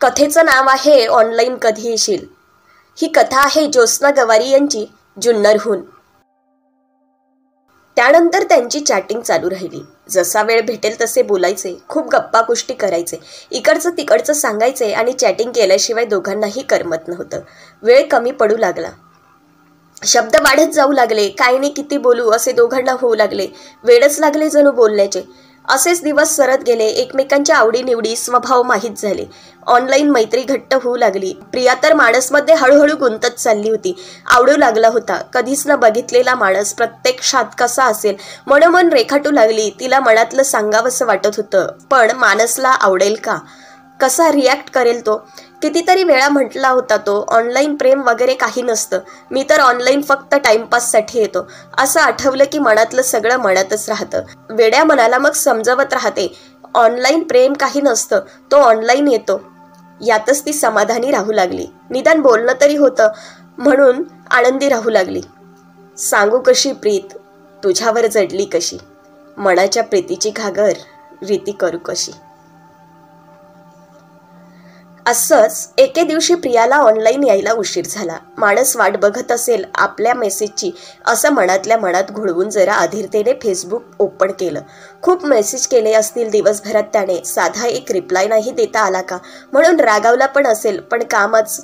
कथेचं नाव आहे ऑनलाईन कधी येशील। ही कथा आहे ज्योत्स्ना गवारी यांची जुन्नरहून। त्यानंतर त्यांची चॅटिंग चालू राहिली। जसा वेळ भेटेल तसे बोलायचे, खूप गप्पा गोष्टी करायचे, इकडचं तिकडचं सांगायचे आणि चॅटिंग केल्याशिवाय दोघांनाही करमत नव्हतं। वेळ कमी पडू लागला, शब्द वाढत जाऊ लागले। काय नाही किती बोलू असे दोघांना होऊ लागले, वेळच लागले जणू बोलण्याचे। असेच दिवस सरत गेले। एकमेकांच्या आवडीनिवडी स्वभाव माहीत झाले, ऑनलाईन मैत्री घट्ट होऊ लागली। प्रिया तर माणसमध्ये हळूहळू गुंतत चालली होती, आवडू लागला होता। कधीच न बघितलेला माणस प्रत्यक्षात कसा असेल मनोमन रेखाटू लागली। तिला मनातलं सांगावंसं वाटत होतं, पण माणसला आवडेल का, कसा रिॲक्ट करेल तो? कितीतरी वेळा म्हटला होता तो, ऑनलाईन प्रेम वगैरे काही नसतं, मी तर ऑनलाईन फक्त टाइमपाससाठी येतो। असं आठवलं की मनातलं सगळं मनातच राहतं। वेड्या मनाला मग समजवत राहते, ऑनलाईन प्रेम काही नसतं, तो ऑनलाईन येतो। यातच ती समाधानी राहू लागली। निदान बोलणं तरी होतं म्हणून आनंदी राहू लागली। सांगू कशी प्रीत तुझ्यावर जडली कशी, मनाच्या प्रीतीची घागर रीती करू कशी। असंच एके दिवशी प्रियाला ऑनलाईन यायला उशीर झाला। माणस वाट बघत असेल आपल्या मेसेजची असं मनातल्या मनात घोळवून जरा अधीरतेने फेसबुक ओपन केलं। खूप मेसेज केले असतील दिवसभरात त्याने, साधा एक रिप्लाय नाही देता आला का म्हणून रागावला पण असेल, पण कामच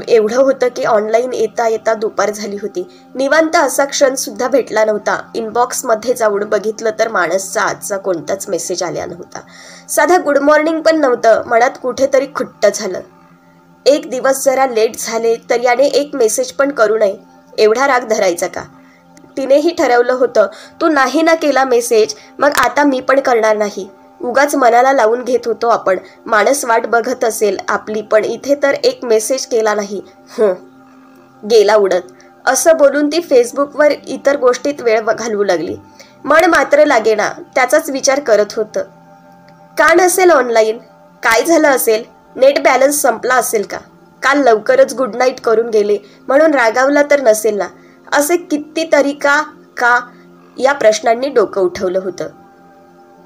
एवढं होतं की ऑनलाईन येता येता दुपार झाली होती। निवांत असा क्षण सुद्धा भेटला नव्हता। इनबॉक्समध्ये जाऊन बघितलं तर माणसचा आजचा कोणताच मेसेज आला नव्हता, साधा गुड मॉर्निंग पण नव्हतं। मनात कुठेतरी खुट्ट झालं। एक दिवस जरा लेट झाले तर याने एक मेसेज पण करू नये, एवढा राग धरायचा का? तिनेही ठरवलं होतं, तू नाही ना केला मेसेज मग आता मी पण करणार नाही। उगाच मनाला लावून घेत होतो आपण, माणस वाट बघत असेल आपली, पण इथे तर एक मेसेज केला नाही, गेला उडत। असं बोलून ती फेसबुकवर इतर गोष्टीत वेळ घालवू लागली। मन मात्र लागेना, त्याचाच विचार करत होतं। का नसेल ऑनलाईन? काय झालं असेल? नेट बॅलन्स संपला असेल का? काल लवकरच गुड नाईट करून गेले म्हणून रागावला तर नसेल ना? असे कितीतरी का या प्रश्नांनी डोकं उठवलं होतं।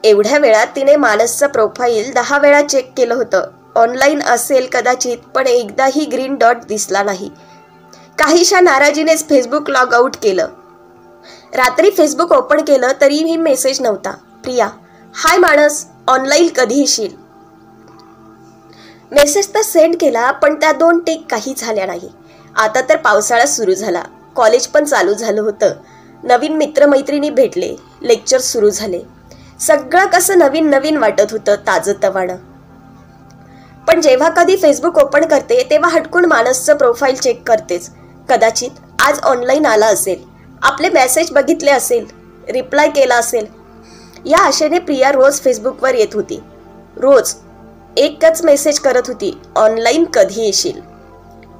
एवढ्या वेळात तिने मानसचं प्रोफाईल 10 वेळा चेक केलं होतं। ऑनलाईन असेल कदाचित, पण एकदाही ग्रीन डॉट दिसला नाही। काहीशा नाराजीनेच फेसबुक लॉग आउट केलं। रात्री फेसबुक ओपन केलं तरीही मेसेज नव्हता। प्रिया, हाय मानस, ऑनलाईन कधी येशील? मेसेज तर सेंड केला, पण त्या 2 टिक काही झाल्या नाही। आता तर पावसाळा सुरू झाला, कॉलेज पण चालू झालं होतं, नवीन मित्रमैत्रिणी भेटले, लेक्चर सुरू झाले। सगळं कसं नवीन नवीन वाटत होतं, ताजंतवानं। पण जेव्हा कधी फेसबुक ओपन करते तेव्हा हटकून मानसचं प्रोफाईल चेक करतेच। कदाचित आज ऑनलाईन आला असेल, आपले मेसेज बघितले असेल, रिप्लाय केला असेल। या आशेने प्रिया रोज फेसबुकवर येत होती। रोज एकच मेसेज करत होती, ऑनलाईन कधी येशील?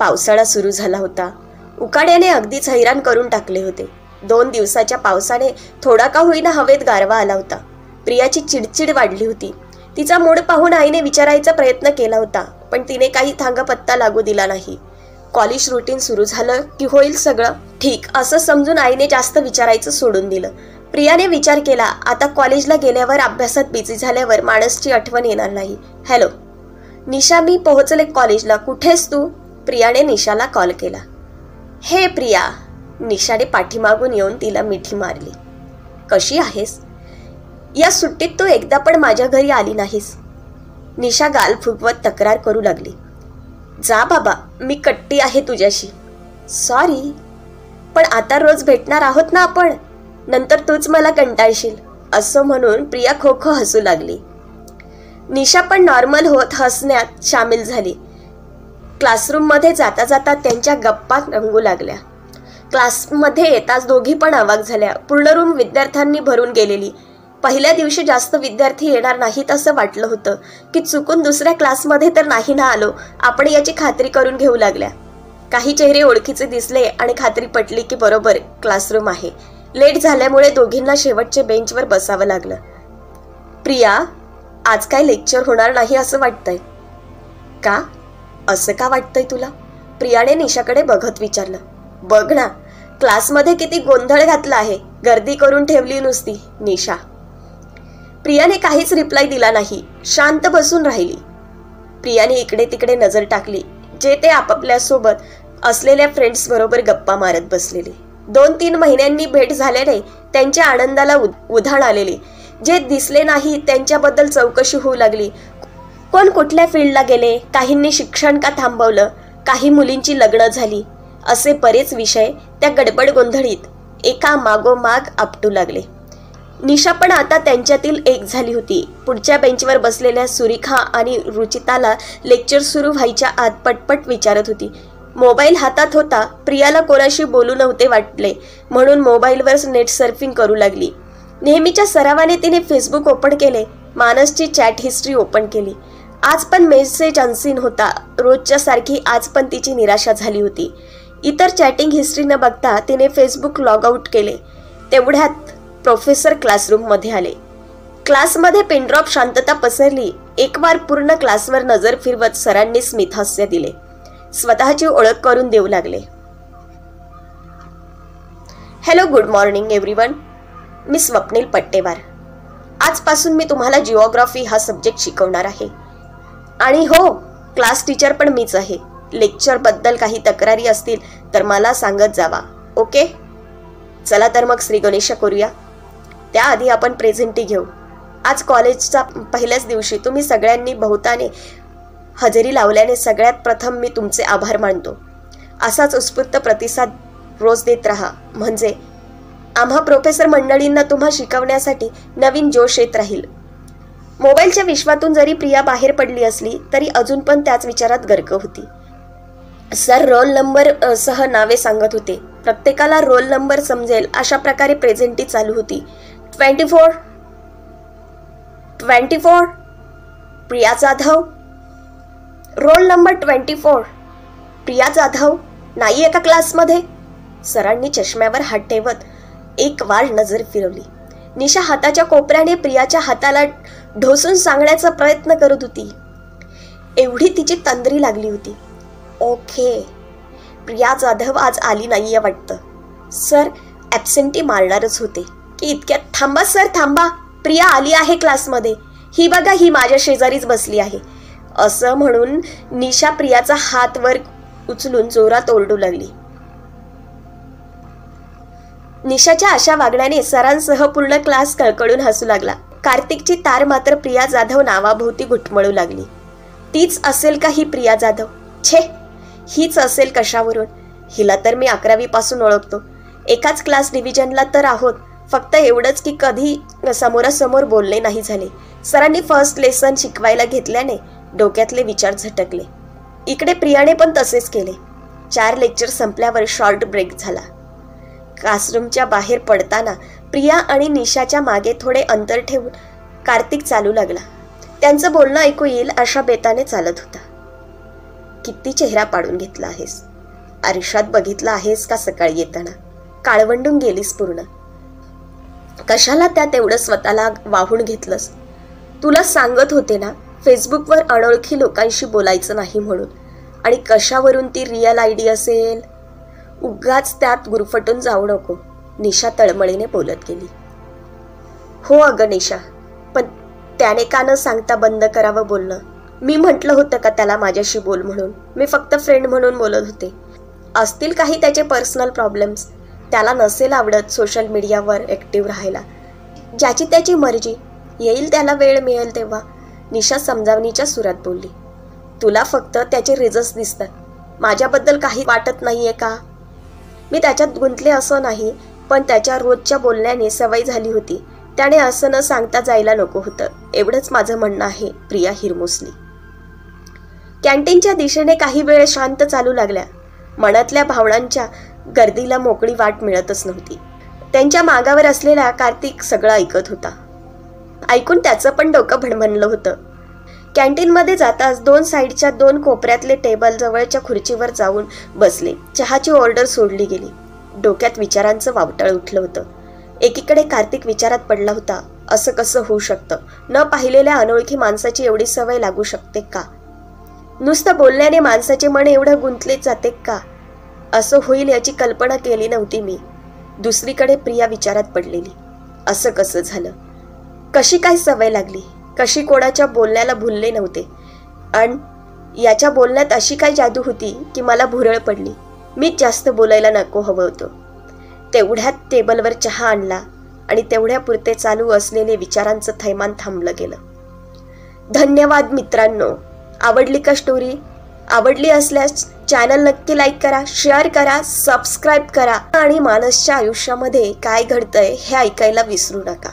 पावसाळा सुरू झाला होता, उकाड्याने अगदीच हैराण करून टाकले होते। 2 दिवसाच्या पावसाने थोडा का होईना हवेत गारवा आला होता। प्रियाची चिडचिड वाढली होती। तिचा मूड पाहून आईने विचारायचा प्रयत्न केला होता, पण तिने काही थांगपत्ता लागू दिला नाही। कॉलेज रुटीन सुरू झालं की होईल सगळं ठीक असं समजून आईने जास्त विचारायचं सोडून दिलं। प्रियाने विचार केला, आता कॉलेजला गेल्यावर अभ्यासात बिझी झाल्यावर माणसची आठवण येणार नाही। हॅलो निशा, मी पोहोचले कॉलेजला, कुठेस तू? प्रियाने निशाला कॉल केला। हे प्रिया, निशाने पाठीमागून येऊन तिला मिठी मारली। कशी आहेस? या सुट्टीत तू एकदा पण माझ्या घरी आली नाहीस। निशा गाल फुगवत तक्रार करू लागली। जा बाबा, मी कट्टी आहे तुझ्याशी। सॉरी, पण आता रोज भेटणार आहोत ना आपण, नंतर तूच मला कंटाळशील, असं म्हणून प्रिया खो खो हसू लागली। निशा पण नॉर्मल होत हसण्यात सामील झाली। क्लासरूममध्ये जाता जाता त्यांच्या गप्पा रंगू लागल्या। क्लासमध्ये येताच दोघी पण अवाक झाल्या। पूर्ण रूम विद्यार्थ्यांनी भरून गेलेली। पहिल्या दिवशी जास्त विद्यार्थी येणार नाहीत असं वाटलं होतं की चुकून दुसऱ्या क्लासमध्ये तर नाही ना आलो आपण याची खात्री करून घेऊ लागल्या। काही चेहरे ओळखीचे दिसले आणि खात्री पटली की बरोबर क्लासरूम आहे। लेट झाल्यामुळे दोघींना शेवटच्या बेंचवर बसावं लागलं। प्रिया, आज काय लेक्चर होणार नाही असं वाटतंय का? असं का वाटतंय तुला? प्रियाने निशाकडे बघत विचारलं। बघ ना, क्लासमध्ये किती गोंधळ घातला आहे, गर्दी करून ठेवली नुसती। निशा, प्रियाने काहीच रिप्लाय दिला नाही, शांत बसून राहिली। प्रियाने इकडे तिकडे नजर टाकली. जे ते आपापल्या सोबत असलेल्या फ्रेंड्स बरोबर गप्पा मारत बसलेले. 2-3 महिन्यांनी भेट झाल्याने त्यांच्या आनंदाला उधाण आलेले. जे दिसले नाही त्यांच्याबद्दल चौकशी होऊ लागली. कोण कुठल्या फील्डला गेले, काहींनी शिक्षण का थांबवलं, काही मुलींची लग्न झाली, असे बरेच विषय त्या गडबड गोंधळीत एका मागोमाग आपटू लागले. निशा पण आता त्यांच्यातील एक झाली होती. पुढच्या बेंचवर बसलेल्या सुरेखा आणि रुचिताला लेक्चर सुरू व्हायच्या आत पटपट विचारत होती. मोबाईल हातात होता. प्रियाला कोणाशी बोलू नव्हते वाटले म्हणून मोबाईलवर नेट सर्फिंग करू लागली. नेहमीच्या सरावाने तिने फेसबुक ओपन केले. मानसची चॅट हिस्ट्री ओपन केली. आज पण मेसेज अनसीन होता. रोजच्या सारखी आज पण तिची निराशा झाली होती. इतर चॅटिंग हिस्ट्री न बघता तिने फेसबुक लॉग आउट केले. तेवढ्यात प्रोफेसर क्लासरूममध्ये आले. क्लासमध्ये पिनड्रॉप शांतता पसरली. एक वार पूर्ण क्लासवर नजर फिरवत सरांनी स्मितहास्य दिले. स्वतःची ओळख करून देऊ लागले. Hello, good morning everyone. मी स्वप्नील पट्टेवार. आजपासून मी तुम्हाला जिओग्राफी हा सब्जेक्ट शिकवणार आहे. आणि हो, क्लास टीचर पण मीच आहे. लेक्चरबद्दल काही तक्रारी असतील तर मला सांगत जावा. ओके, चला तर मग श्री गणेश करूया. त्याआधी आपण प्रेझेंटी घेऊ. आज कॉलेजचा पहिल्याच दिवशी तुम्ही सगळ्यांनी बहुताने हजेरी लावल्याने सगळ्यात प्रथम मी तुमचे आभार मानतो. असाच उत्स्फूर्त प्रतिसाद रोज देत राहा, म्हणजे आम्हा प्रोफेसर मंडळींना तुम्हा शिकवण्यासाठी नवीन जोश येत राहील. मोबाईलच्या विश्वातून जरी प्रिया बाहेर पडली असली तरी अजून पण त्याच विचारात गर्क होती. सर रोल नंबर सह नावे सांगत होते. प्रत्येकाला रोल नंबर समजेल अशा प्रकारे प्रेझेंटी चालू होती. 24 प्रिया जाधव. रोल नंबर 24 प्रिया जाधव नाही एका क्लासमध्ये. सरांनी चष्म्यावर हात ठेवत एक वार नजर फिरवली. निशा हाताच्या कोपऱ्याने प्रियाच्या हाताला ढोसून सांगण्याचा प्रयत्न करत होती. एवढी तिची तंद्री लागली होती. ओके, प्रिया जाधव आज आली नाहीये वाटतं. सर ॲब्सेंटी मारणारच होते की इतक्यात थांबा सर थांबा, प्रिया आली आहे क्लासमध्ये. ही बघा, ही माझ्या शेजारीच बसली आहे. असं म्हणून निशा प्रियाचा हात वर उचलून जोरात ओरडू लागली. निशाच्या अशा वागण्याने सरांसह पूर्ण क्लास कळकळून हसू लागला. कार्तिकची तार मात्र प्रिया जाधव नावाभोवती घुटमळू लागली. तीच असेल का ही प्रिया जाधव? छे, हीच असेल कशावरून? हिला तर मी 11वी पासून ओळखतो. एकाच क्लास डिव्हिजनला तर आहोत. फक्त एवढंच की कधी समोरासमोर बोलणे नाही झाले. सरांनी फर्स्ट लेसन शिकवायला घेतल्याने डोक्यातले विचार झटकले. इकडे प्रियाने पण तसेच केले. 4 लेक्चर संपल्यावर शॉर्ट ब्रेक झाला. क्लासरूमच्या बाहेर पडताना प्रिया आणि निशाच्या मागे थोडे अंतर ठेवून कार्तिक चालू लागला. त्यांचं बोलणं ऐकू येईल अशा बेताने चालत होता. किती चेहरा पाडून घेतला आहेस? आरशात बघितला आहेस का सकाळी येताना? काळवंडून गेलीस पूर्ण. कशाला त्यात एवढं स्वतःला वाहून घेतलंस? तुला सांगत होते ना फेसबुकवर अनोळखी लोकांशी बोलायचं नाही म्हणून. आणि कशावरून ती रिअल आयडी असेल? उगाच त्यात गुरफटून जाऊ नको, निशा तळमळीने बोलत गेली. हो अगं निशा, पण त्याने का न सांगता बंद करावं बोलणं? मी म्हटलं होतं का त्याला माझ्याशी बोल म्हणून? मी फक्त फ्रेंड म्हणून बोलत होते. असतील काही त्याचे पर्सनल प्रॉब्लेम्स. त्याला नसेल आवडत सोशल मीडियावर ॲक्टिव्ह राहायला. ज्याची त्याची मर्जी, येईल त्याला वेळ मिळेल तेव्हा, निशा समजावणीच्या सुरात बोलली. तुला फक्त त्याचे रिझल्ट्स दिसतात. माझ्याबद्दल काही वाटत नाहीये का? मी त्याच्यात गुंतले असं नाही, पण त्याच्या रोजच्या बोलण्याने सवय झाली होती. त्याने असं न सांगता जायला नको होतं, एवढंच माझं म्हणणं आहे. प्रिया हिरमुसली. कॅन्टीनच्या दिशेने काही वेळ शांत चालू लागल्या. मनातल्या भावनांच्या गर्दीला मोकळी वाट मिळतच नव्हती. त्यांच्या मागावर असलेला कार्तिक सगळं ऐकत होता. ऐकून त्याचं पण डोकं भणभणलं होतं. कॅन्टीनमध्ये जाताच 2 साईडच्या 2 कोपऱ्यातले टेबल जवळच्या खुर्चीवर जाऊन बसले. चहाची ऑर्डर सोडली गेली. डोक्यात विचारांचं वावटळ उठलं होतं. एकीकडे कार्तिक विचारात पडला होता. असं कसं होऊ शकतं? न पाहिलेल्या अनोळखी माणसाची एवढी सवय लागू शकते का? नुसतं बोलण्याने माणसाचे मन एवढं गुंतले जाते का? असं होईल याची कल्पना केली नव्हती मी. दुसरीकडे प्रिया विचारात पडलेली. असं कसं झालं? कशी काय सवय लागली? कशी कोणाच्या बोलण्याला भुलले नव्हते? आणि याच्या बोलण्यात अशी काय जादू होती की मला भुरळ पडली. मीच जास्त बोलायला नको हवं होतं. तेवढ्यात टेबलवर चहा आणला आणि तेवढ्यापुरते चालू असलेले विचारांचं थैमान थांबलं गेलं. धन्यवाद मित्रांनो. आवडली का स्टोरी? आवडली असल्यास चॅनल नक्की लाईक करा, शेअर करा, सबस्क्राईब करा आणि मानसच्या आयुष्यामध्ये काय घडतंय हे ऐकायला विसरू नका.